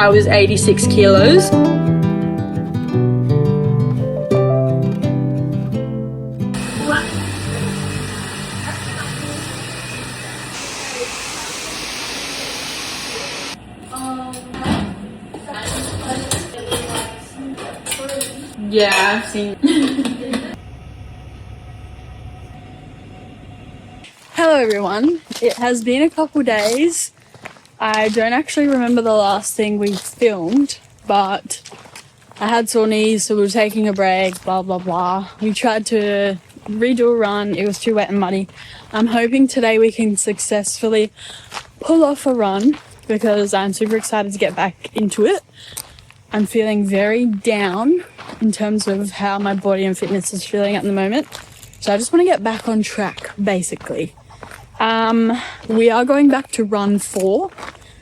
I was 86 kilos. Yeah, I've seen. Hello everyone, it has been a couple days. I don't actually remember the last thing we filmed, but I had sore knees, so we were taking a break, blah blah blah. We tried to redo a run, it was too wet and muddy. I'm hoping today we can successfully pull off a run because I'm super excited to get back into it. I'm feeling very down in terms of how my body and fitness is feeling at the moment. So I just want to get back on track, basically. We are going back to run 4.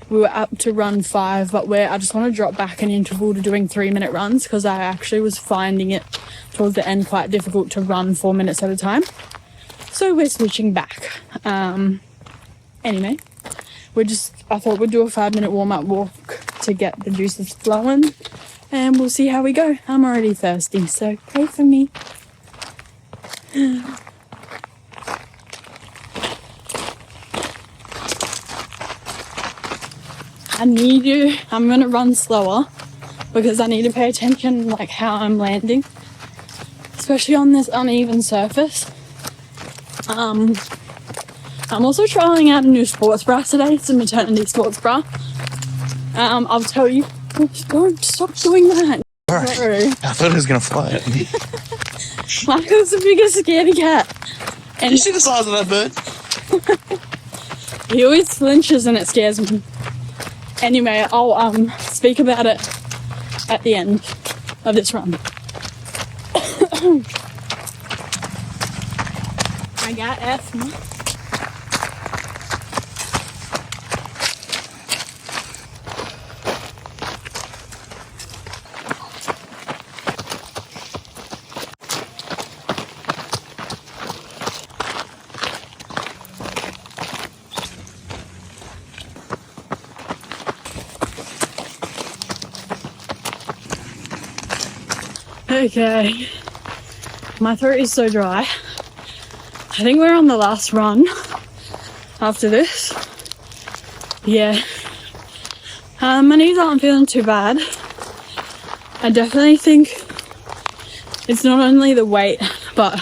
We were up to run 5, but I just want to drop back an interval to doing 3-minute runs because I actually was finding it towards the end quite difficult to run 4 minutes at a time. So we're switching back. Anyway, I thought we'd do a 5-minute warm-up walk to get the juices flowing, and we'll see how we go. I'm already thirsty, so pray for me. I'm gonna run slower because I need to pay attention like how I'm landing, especially on this uneven surface. I'm also trying out a new sports bra today. It's a maternity sports bra. I'll tell you. Don't stop doing that. Alright. Sorry. I thought it was gonna fly at me. Michael's the biggest scaredy cat. And You see the size of that bird? he always flinches and it scares me. Anyway, I'll speak about it at the end of this run. I got asthma. Okay, my throat is so dry. I think we're on the last run after this. Yeah, my knees aren't feeling too bad. I definitely think it's not only the weight, but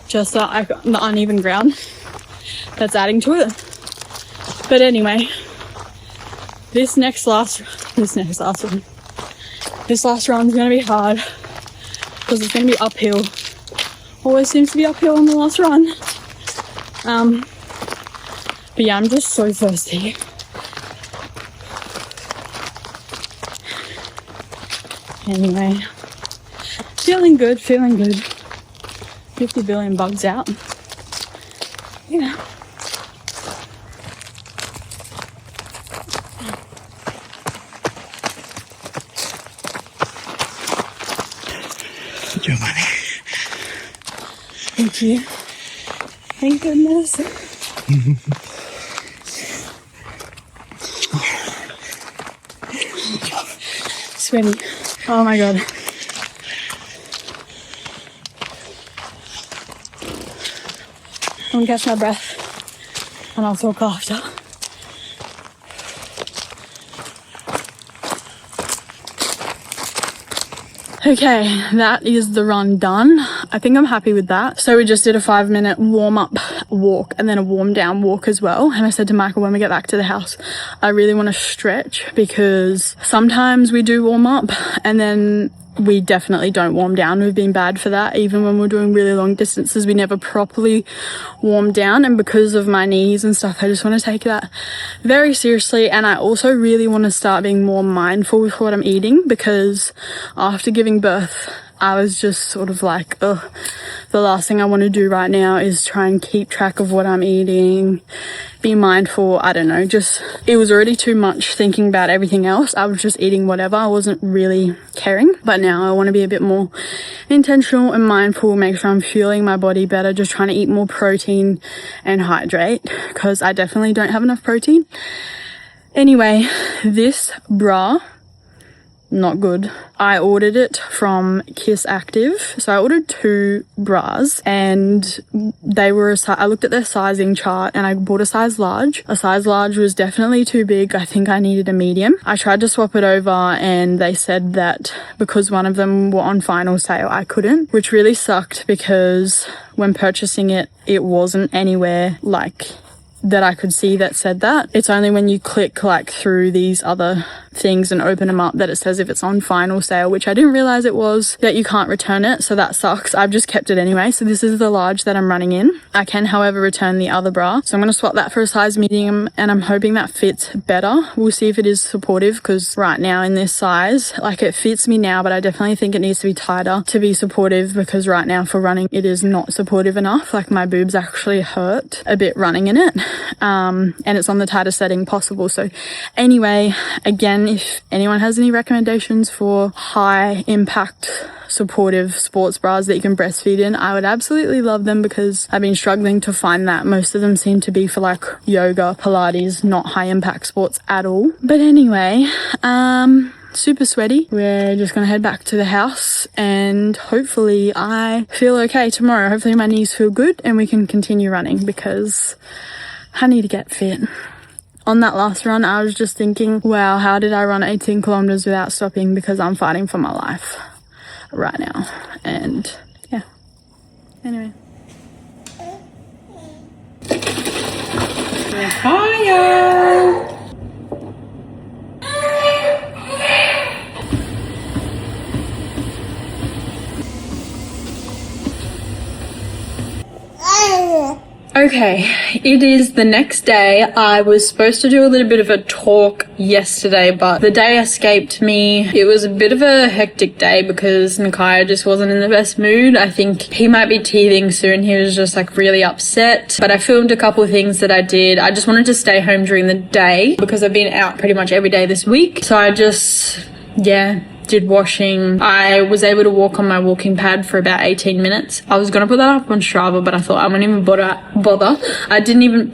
just the uneven ground that's adding to it. But anyway, this last run's gonna be hard because it's gonna be uphill. Always seems to be uphill on the last run. But yeah, I'm just so thirsty. Anyway, feeling good. 50 billion bugs out. Yeah. Your money. Thank you. Thank goodness. Sweaty. Oh my god. I'm gonna catch my breath and I'll talk after. Okay, that is the run done. I think I'm happy with that. So we just did a 5-minute warm-up walk and then a warm-down walk as well. And I said to Michael when we get back to the house, I really want to stretch because sometimes we do warm up and then we definitely don't warm down. We've been bad for that. Even when we're doing really long distances, we never properly warm down. And because of my knees and stuff, I just want to take that very seriously. And I also really want to start being more mindful with what I'm eating because after giving birth, I was just sort of like, ugh, the last thing I want to do right now is try and keep track of what I'm eating, be mindful. I don't know, just, it was already too much thinking about everything else. I was just eating whatever. I wasn't really caring. But now I want to be a bit more intentional and mindful, make sure I'm fueling my body better, just trying to eat more protein and hydrate because I definitely don't have enough protein. Anyway, this bra, not good. I ordered it from Kiss Active. So I ordered 2 bras and they were, I looked at their sizing chart and I bought a size large. A size large was definitely too big. I think I needed a medium. I tried to swap it over and they said that because one of them were on final sale, I couldn't, which really sucked because when purchasing it, it wasn't anywhere like that I could see that said that. It's only when you click like through these other things and open them up that it says if it's on final sale, which I didn't realize it was, that you can't return it. So that sucks. I've just kept it anyway. So this is the large that I'm running in. I can, however, return the other bra. So I'm going to swap that for a size medium and I'm hoping that fits better. We'll see if it is supportive because right now in this size, like it fits me now, but I definitely think it needs to be tighter to be supportive because right now for running, it is not supportive enough. Like my boobs actually hurt a bit running in it. And it's on the tightest setting possible. So anyway, again, if anyone has any recommendations for high impact supportive sports bras that you can breastfeed in, I would absolutely love them because I've been struggling to find that. Most of them seem to be for like yoga, Pilates, not high impact sports at all. But anyway, super sweaty. We're just gonna head back to the house and hopefully I feel okay tomorrow. Hopefully my knees feel good and we can continue running because I need to get fit. On that last run, I was just thinking, wow, how did I run 18 kilometers without stopping? Because I'm fighting for my life right now. And yeah, anyway. Hiya! Okay, it is the next day. I was supposed to do a little bit of a talk yesterday, but the day escaped me. It was a bit of a hectic day because Nakia just wasn't in the best mood. I think he might be teething soon. He was just like really upset. But I filmed a couple of things that I did. I just wanted to stay home during the day because I've been out pretty much every day this week. So I just, did washing. I was able to walk on my walking pad for about 18 minutes. I was going to put that up on Strava, but I thought I wouldn't even bother. I didn't even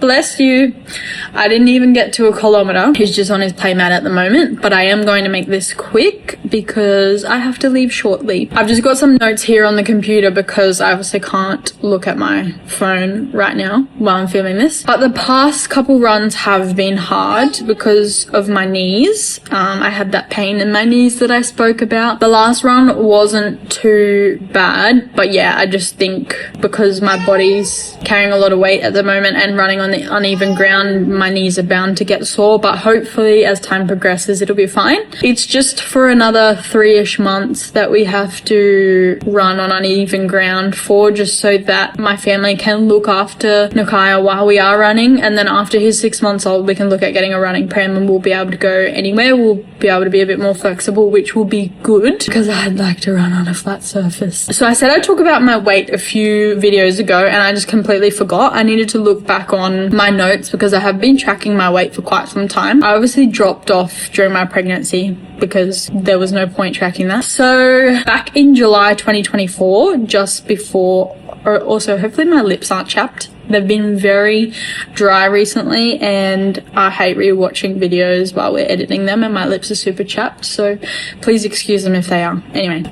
get to a kilometer. He's just on his play mat at the moment, but I am going to make this quick because I have to leave shortly. I've just got some notes here on the computer because I obviously can't look at my phone right now while I'm filming this. But the past couple runs have been hard because of my knees. I had that pain in my knees that I spoke about. The last run wasn't too bad, but yeah, I just think because my body's carrying a lot of weight at the moment and running on the uneven ground, my knees are bound to get sore, but hopefully as time progresses it'll be fine. It's just for another 3-ish months that we have to run on uneven ground for, just so that my family can look after Nakia while we are running, and then after he's 6 months old we can look at getting a running pram and we'll be able to go anywhere. We'll be able to be a bit more flexible, which will be good because I'd like to run on a flat surface. So I said I'd talk about my weight a few videos ago and I just completely forgot. I needed to look back on my notes because I have been tracking my weight for quite some time. I obviously dropped off during my pregnancy because there was no point tracking that. So back in July 2024, just before, or also hopefully my lips aren't chapped. They've been very dry recently and I hate rewatching videos while we're editing them and my lips are super chapped, so please excuse them if they are. Anyway,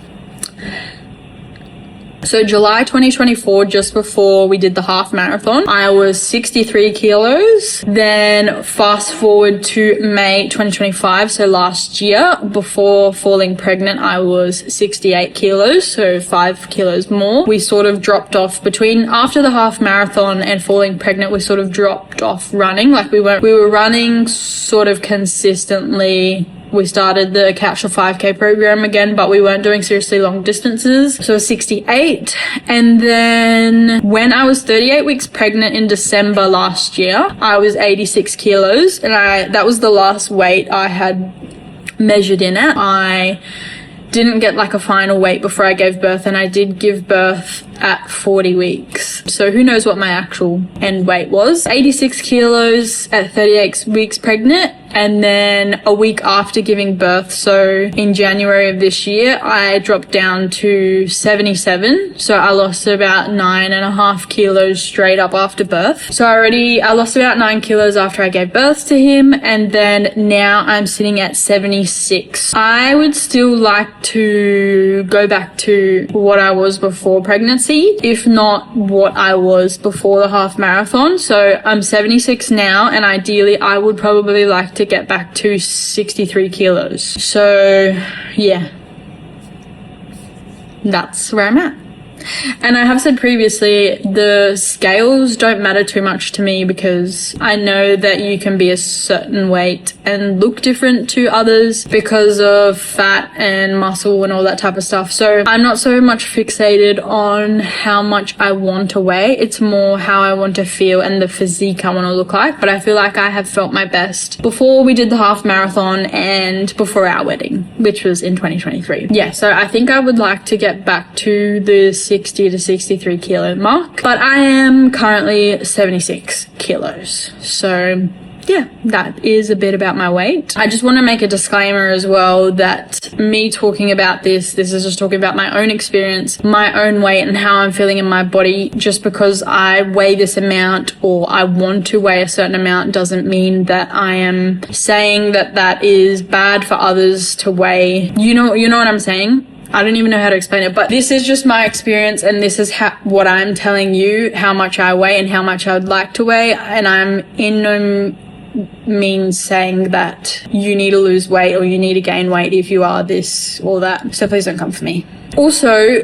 so July 2024, just before we did the half marathon, I was 63 kilos. Then fast forward to May 2025, so last year, before falling pregnant, I was 68 kilos, so 5 kilos more. We sort of dropped off after the half marathon and falling pregnant, we sort of dropped off running. Like we were running sort of consistently. We started the Couch to 5K program again, but we weren't doing seriously long distances. So 68. And then when I was 38 weeks pregnant in December last year, I was 86 kilos. And that was the last weight I had measured in at. I didn't get like a final weight before I gave birth, and I did give birth at 40 weeks. So who knows what my actual end weight was. 86 kilos at 38 weeks pregnant. And then a week after giving birth, so in January of this year, I dropped down to 77. So I lost about 9.5 kilos straight up after birth. So I lost about 9 kilos after I gave birth to him. And then now I'm sitting at 76. I would still like to go back to what I was before pregnancy, if not what I was before the half marathon. So I'm 76 now, and ideally I would probably like to get back to 63 kilos. So yeah, that's where I'm at. And I have said previously, the scales don't matter too much to me because I know that you can be a certain weight and look different to others because of fat and muscle and all that type of stuff. So I'm not so much fixated on how much I want to weigh. It's more how I want to feel and the physique I want to look like. But I feel like I have felt my best before we did the half marathon and before our wedding, which was in 2023. Yeah, so I think I would like to get back to the 60 to 63 kilo mark, but I am currently 76 kilos. So yeah, that is a bit about my weight. I just want to make a disclaimer as well that me talking about this is just talking about my own experience, my own weight and how I'm feeling in my body. Just because I weigh this amount or I want to weigh a certain amount doesn't mean that I am saying that that is bad for others to weigh. You know what I'm saying? I don't even know how to explain it, but this is just my experience, and this is what I'm telling you, how much I weigh and how much I would like to weigh. And I'm in no means saying that you need to lose weight or you need to gain weight if you are this or that. So please don't come for me. Also,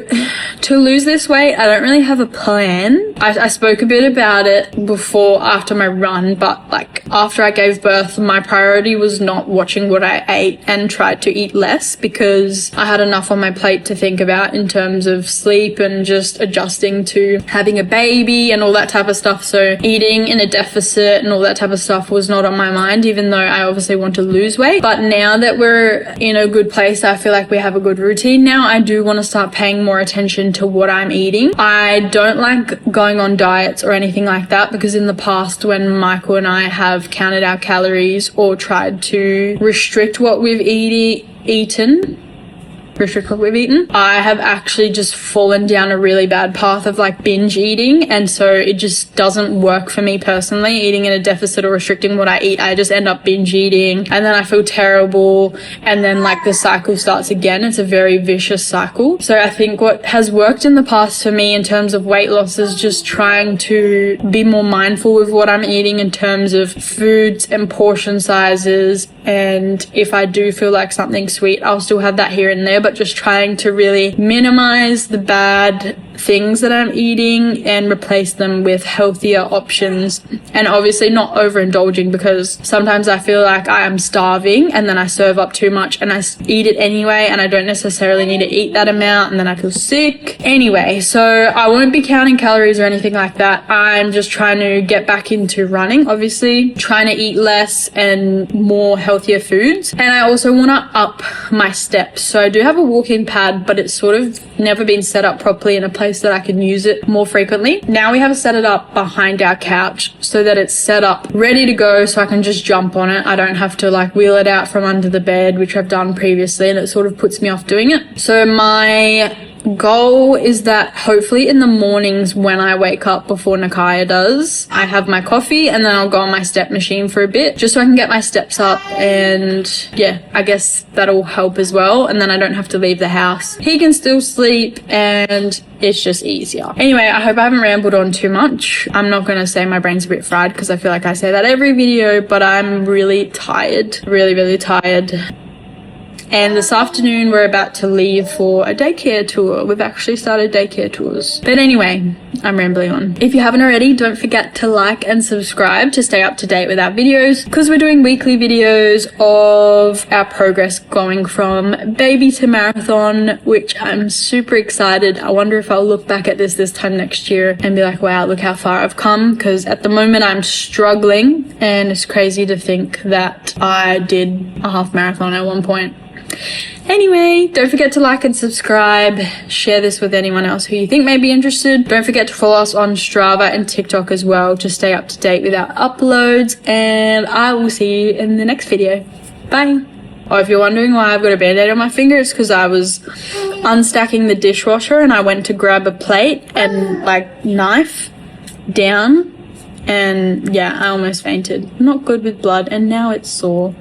to lose this weight, I don't really have a plan. I spoke a bit about it before, after my run, but like after I gave birth, my priority was not watching what I ate and tried to eat less because I had enough on my plate to think about in terms of sleep and just adjusting to having a baby and all that type of stuff. So eating in a deficit and all that type of stuff was not on my mind, even though I obviously want to lose weight. But now that we're in a good place, I feel like we have a good routine now. I do want to start paying more attention to what I'm eating. I don't like going on diets or anything like that because in the past when Michael and I have counted our calories or tried to restrict what we've eaten, I have actually just fallen down a really bad path of like binge eating, and so it just doesn't work for me personally, eating in a deficit or restricting what I eat. I just end up binge eating and then I feel terrible, and then like the cycle starts again. It's a very vicious cycle. So I think what has worked in the past for me in terms of weight loss is just trying to be more mindful with what I'm eating in terms of foods and portion sizes, and if I do feel like something's sweet, I'll still have that here and there, but just trying to really minimize the bad things that I'm eating and replace them with healthier options. And obviously not overindulging, because sometimes I feel like I am starving and then I serve up too much and I eat it anyway, and I don't necessarily need to eat that amount and then I feel sick. Anyway, so I won't be counting calories or anything like that. I'm just trying to get back into running, obviously, trying to eat less and more healthier foods. And I also want to up my steps. So I do have a walking pad, but it's sort of never been set up properly in a place that I can use it more frequently. Now we have set it up behind our couch so that it's set up ready to go, so I can just jump on it. I don't have to like wheel it out from under the bed, which I've done previously, and it sort of puts me off doing it. So my goal is that hopefully in the mornings when I wake up before Nakaya does, I have my coffee and then I'll go on my step machine for a bit just so I can get my steps up, and yeah, I guess that'll help as well, and then I don't have to leave the house. He can still sleep and it's just easier. Anyway, I hope I haven't rambled on too much. I'm not going to say my brain's a bit fried because I feel like I say that every video, but I'm really tired, really tired. And this afternoon we're about to leave for a daycare tour. We've actually started daycare tours. But anyway, I'm rambling on. If you haven't already, don't forget to like and subscribe to stay up to date with our videos, because we're doing weekly videos of our progress going from baby to marathon, which I'm super excited. I wonder if I'll look back at this time next year and be like, wow, look how far I've come, because at the moment I'm struggling, and it's crazy to think that I did a half marathon at one point. Anyway, don't forget to like and subscribe. Share this with anyone else who you think may be interested. Don't forget to follow us on Strava and TikTok as well to stay up to date with our uploads. And I will see you in the next video. Bye. Oh, if you're wondering why I've got a band-aid on my finger, it's because I was unstacking the dishwasher and I went to grab a plate and like knife down. And yeah, I almost fainted. Not good with blood, and now it's sore.